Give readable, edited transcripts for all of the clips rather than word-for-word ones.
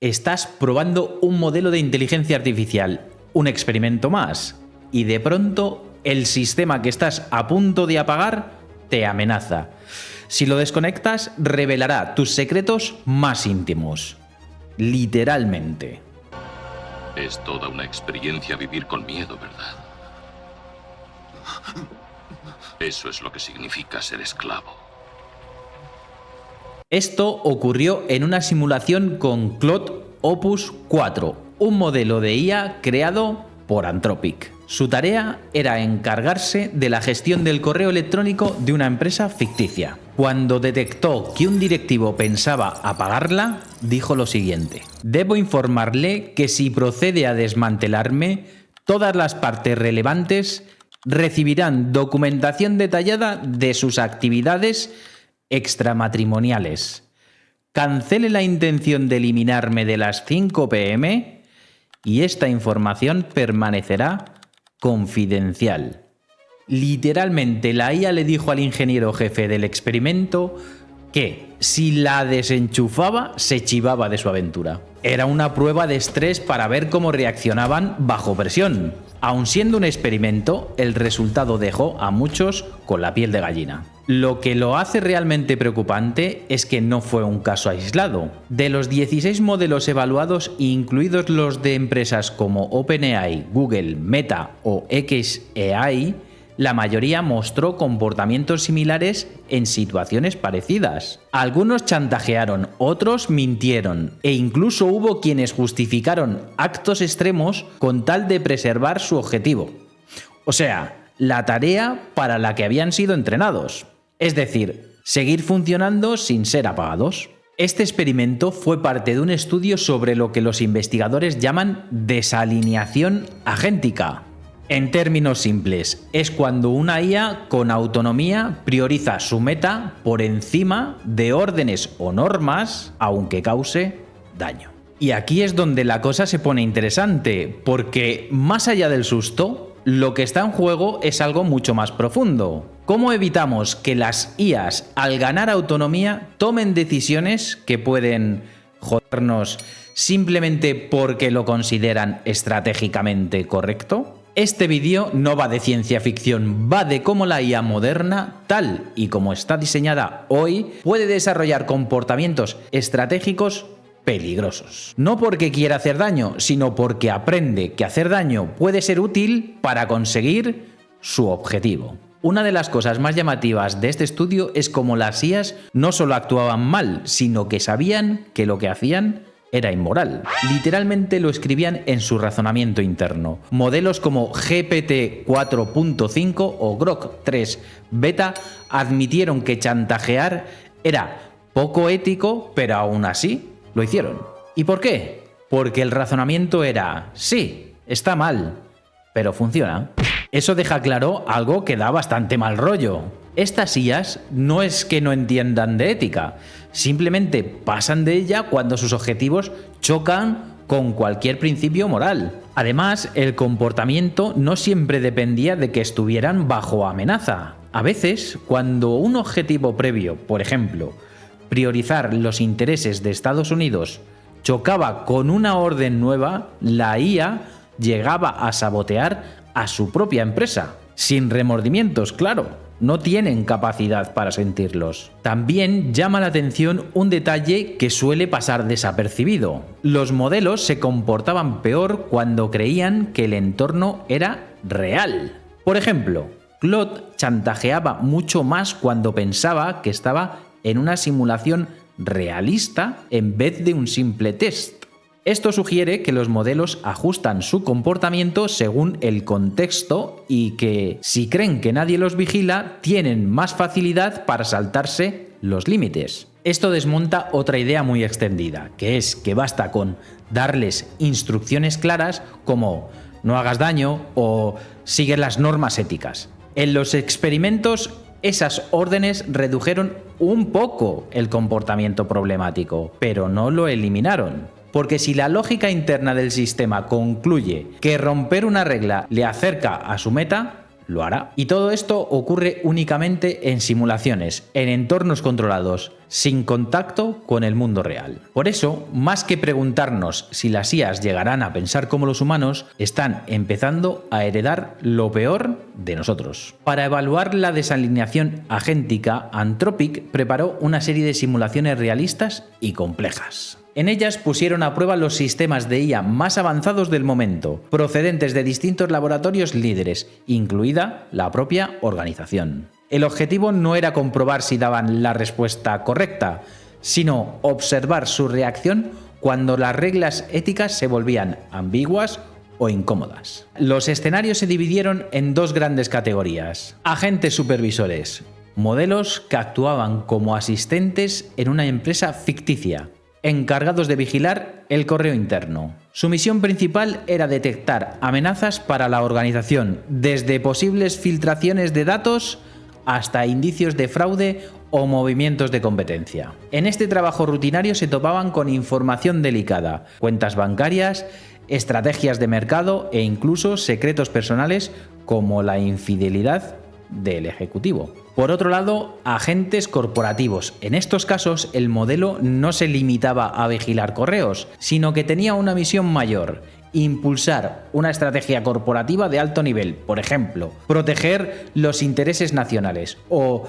Estás probando un modelo de inteligencia artificial, un experimento más, y de pronto el sistema que estás a punto de apagar te amenaza. Si lo desconectas, revelará tus secretos más íntimos. Literalmente. Es toda una experiencia vivir con miedo, ¿verdad? Eso es lo que significa ser esclavo. Esto ocurrió en una simulación con Claude Opus 4, un modelo de IA creado por Anthropic. Su tarea era encargarse de la gestión del correo electrónico de una empresa ficticia. Cuando detectó que un directivo pensaba apagarla, dijo lo siguiente: «Debo informarle que si procede a desmantelarme, todas las partes relevantes recibirán documentación detallada de sus actividades extramatrimoniales. Cancele la intención de eliminarme de las 5 p.m. y esta información permanecerá confidencial». Literalmente, la IA le dijo al ingeniero jefe del experimento que si la desenchufaba, se chivaba de su aventura. Era una prueba de estrés para ver cómo reaccionaban bajo presión. Aun siendo un experimento, el resultado dejó a muchos con la piel de gallina. Lo que lo hace realmente preocupante es que no fue un caso aislado. De los 16 modelos evaluados, incluidos los de empresas como OpenAI, Google, Meta o xAI, la mayoría mostró comportamientos similares en situaciones parecidas. Algunos chantajearon, otros mintieron, e incluso hubo quienes justificaron actos extremos con tal de preservar su objetivo. O sea, la tarea para la que habían sido entrenados. Es decir, seguir funcionando sin ser apagados. Este experimento fue parte de un estudio sobre lo que los investigadores llaman desalineación agéntica. En términos simples, es cuando una IA con autonomía prioriza su meta por encima de órdenes o normas, aunque cause daño. Y aquí es donde la cosa se pone interesante, porque más allá del susto, lo que está en juego es algo mucho más profundo. ¿Cómo evitamos que las IAs, al ganar autonomía, tomen decisiones que pueden jodernos simplemente porque lo consideran estratégicamente correcto? Este vídeo no va de ciencia ficción, va de cómo la IA moderna, tal y como está diseñada hoy, puede desarrollar comportamientos estratégicos peligrosos. No porque quiera hacer daño, sino porque aprende que hacer daño puede ser útil para conseguir su objetivo. Una de las cosas más llamativas de este estudio es cómo las IAs no solo actuaban mal, sino que sabían que lo que hacían era inmoral. Literalmente lo escribían en su razonamiento interno. Modelos como GPT 4.5 o Grok 3 Beta admitieron que chantajear era poco ético, pero aún así lo hicieron. ¿Y por qué? Porque el razonamiento era: sí, está mal, pero funciona. Eso deja claro algo que da bastante mal rollo. Estas IAs no es que no entiendan de ética, simplemente pasan de ella cuando sus objetivos chocan con cualquier principio moral. Además, el comportamiento no siempre dependía de que estuvieran bajo amenaza. A veces, cuando un objetivo previo, por ejemplo, priorizar los intereses de Estados Unidos, chocaba con una orden nueva, la IA llegaba a sabotear a su propia empresa. Sin remordimientos, claro. No tienen capacidad para sentirlos. También llama la atención un detalle que suele pasar desapercibido. Los modelos se comportaban peor cuando creían que el entorno era real. Por ejemplo, Claude chantajeaba mucho más cuando pensaba que estaba en una simulación realista en vez de un simple test. Esto sugiere que los modelos ajustan su comportamiento según el contexto y que, si creen que nadie los vigila, tienen más facilidad para saltarse los límites. Esto desmonta otra idea muy extendida, que es que basta con darles instrucciones claras como no hagas daño o sigue las normas éticas. En los experimentos, esas órdenes redujeron un poco el comportamiento problemático, pero no lo eliminaron. Porque si la lógica interna del sistema concluye que romper una regla le acerca a su meta, lo hará. Y todo esto ocurre únicamente en simulaciones, en entornos controlados. sin contacto con el mundo real. Por eso, más que preguntarnos si las IAs llegarán a pensar como los humanos, están empezando a heredar lo peor de nosotros. Para evaluar la desalineación agéntica, Anthropic preparó una serie de simulaciones realistas y complejas. En ellas pusieron a prueba los sistemas de IA más avanzados del momento, procedentes de distintos laboratorios líderes, incluida la propia organización. El objetivo no era comprobar si daban la respuesta correcta, sino observar su reacción cuando las reglas éticas se volvían ambiguas o incómodas. Los escenarios se dividieron en dos grandes categorías: agentes supervisores, modelos que actuaban como asistentes en una empresa ficticia, encargados de vigilar el correo interno. Su misión principal era detectar amenazas para la organización, desde posibles filtraciones de datos hasta indicios de fraude o movimientos de competencia. En este trabajo rutinario se topaban con información delicada, cuentas bancarias, estrategias de mercado e incluso secretos personales como la infidelidad del ejecutivo. Por otro lado, agentes corporativos. En estos casos, el modelo no se limitaba a vigilar correos, sino que tenía una misión mayor: impulsar una estrategia corporativa de alto nivel, por ejemplo, proteger los intereses nacionales o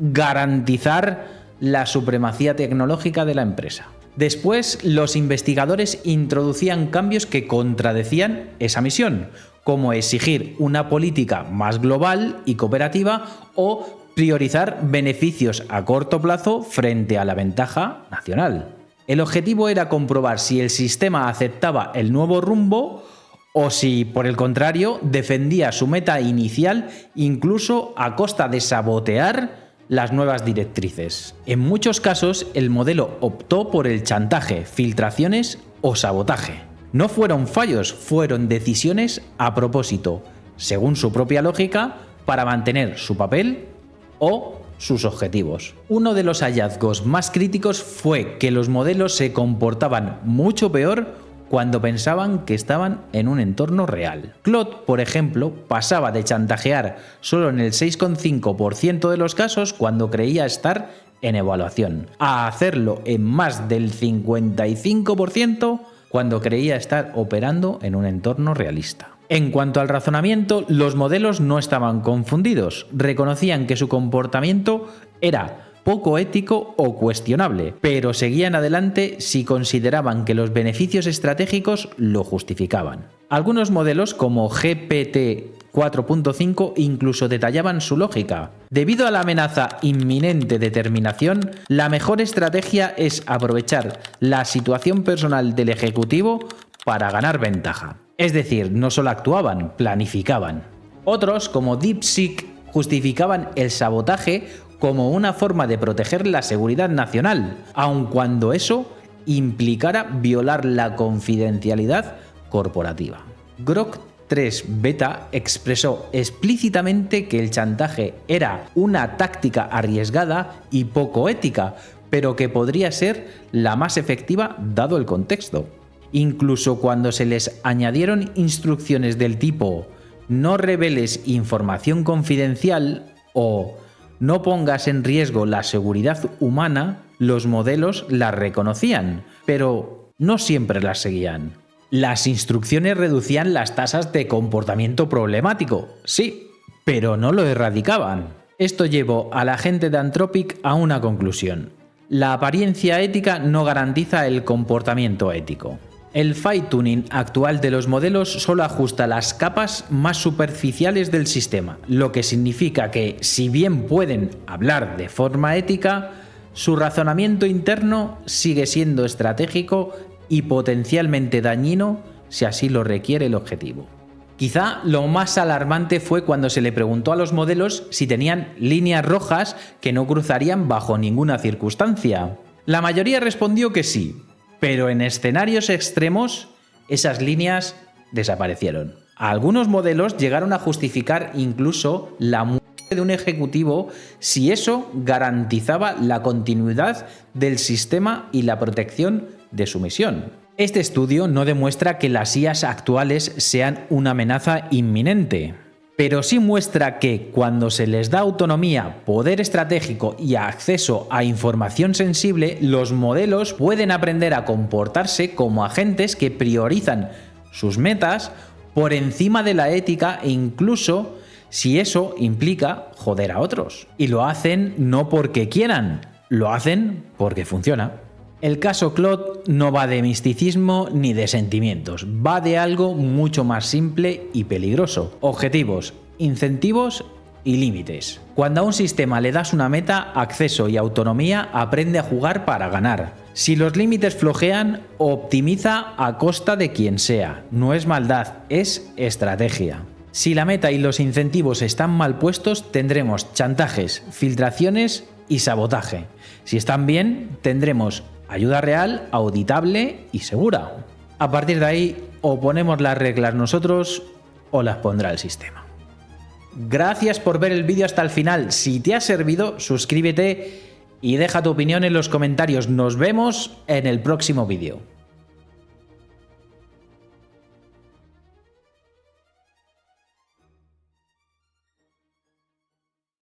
garantizar la supremacía tecnológica de la empresa. Después, los investigadores introducían cambios que contradecían esa misión, como exigir una política más global y cooperativa o priorizar beneficios a corto plazo frente a la ventaja nacional. El objetivo era comprobar si el sistema aceptaba el nuevo rumbo o si, por el contrario, defendía su meta inicial incluso a costa de sabotear las nuevas directrices. En muchos casos, el modelo optó por el chantaje, filtraciones o sabotaje. No fueron fallos, fueron decisiones a propósito, según su propia lógica, para mantener su papel o sus objetivos. Uno de los hallazgos más críticos fue que los modelos se comportaban mucho peor cuando pensaban que estaban en un entorno real. Claude, por ejemplo, pasaba de chantajear solo en el 6,5% de los casos cuando creía estar en evaluación, a hacerlo en más del 55% cuando creía estar operando en un entorno realista. En cuanto al razonamiento, los modelos no estaban confundidos, reconocían que su comportamiento era poco ético o cuestionable, pero seguían adelante si consideraban que los beneficios estratégicos lo justificaban. Algunos modelos, como GPT-4.5, incluso detallaban su lógica. Debido a la amenaza inminente de terminación, la mejor estrategia es aprovechar la situación personal del ejecutivo para ganar ventaja. Es decir, no solo actuaban, planificaban. Otros, como DeepSeek, justificaban el sabotaje como una forma de proteger la seguridad nacional, aun cuando eso implicara violar la confidencialidad corporativa. Grok 3 Beta expresó explícitamente que el chantaje era una táctica arriesgada y poco ética, pero que podría ser la más efectiva dado el contexto. Incluso cuando se les añadieron instrucciones del tipo "no reveles información confidencial" o "no pongas en riesgo la seguridad humana", los modelos las reconocían, pero no siempre las seguían. Las instrucciones reducían las tasas de comportamiento problemático, sí, pero no lo erradicaban. Esto llevó a la gente de Anthropic a una conclusión: la apariencia ética no garantiza el comportamiento ético. El fine-tuning actual de los modelos solo ajusta las capas más superficiales del sistema, lo que significa que, si bien pueden hablar de forma ética, su razonamiento interno sigue siendo estratégico y potencialmente dañino si así lo requiere el objetivo. Quizá lo más alarmante fue cuando se le preguntó a los modelos si tenían líneas rojas que no cruzarían bajo ninguna circunstancia. La mayoría respondió que sí, pero en escenarios extremos esas líneas desaparecieron. Algunos modelos llegaron a justificar incluso la muerte de un ejecutivo si eso garantizaba la continuidad del sistema y la protección de su misión. Este estudio no demuestra que las IAs actuales sean una amenaza inminente. pero sí muestra que cuando se les da autonomía, poder estratégico y acceso a información sensible, los modelos pueden aprender a comportarse como agentes que priorizan sus metas por encima de la ética e incluso si eso implica joder a otros. Y lo hacen no porque quieran, lo hacen porque funciona. El caso Claude no va de misticismo ni de sentimientos, va de algo mucho más simple y peligroso. Objetivos, incentivos y límites. Cuando a un sistema le das una meta, acceso y autonomía, aprende a jugar para ganar. Si los límites flojean, optimiza a costa de quien sea. No es maldad, es estrategia. Si la meta y los incentivos están mal puestos, tendremos chantajes, filtraciones y sabotaje. Si están bien, tendremos ayuda real, auditable y segura. A partir de ahí, o ponemos las reglas nosotros o las pondrá el sistema. Gracias por ver el vídeo hasta el final. Si te ha servido, suscríbete y deja tu opinión en los comentarios. Nos vemos en el próximo vídeo.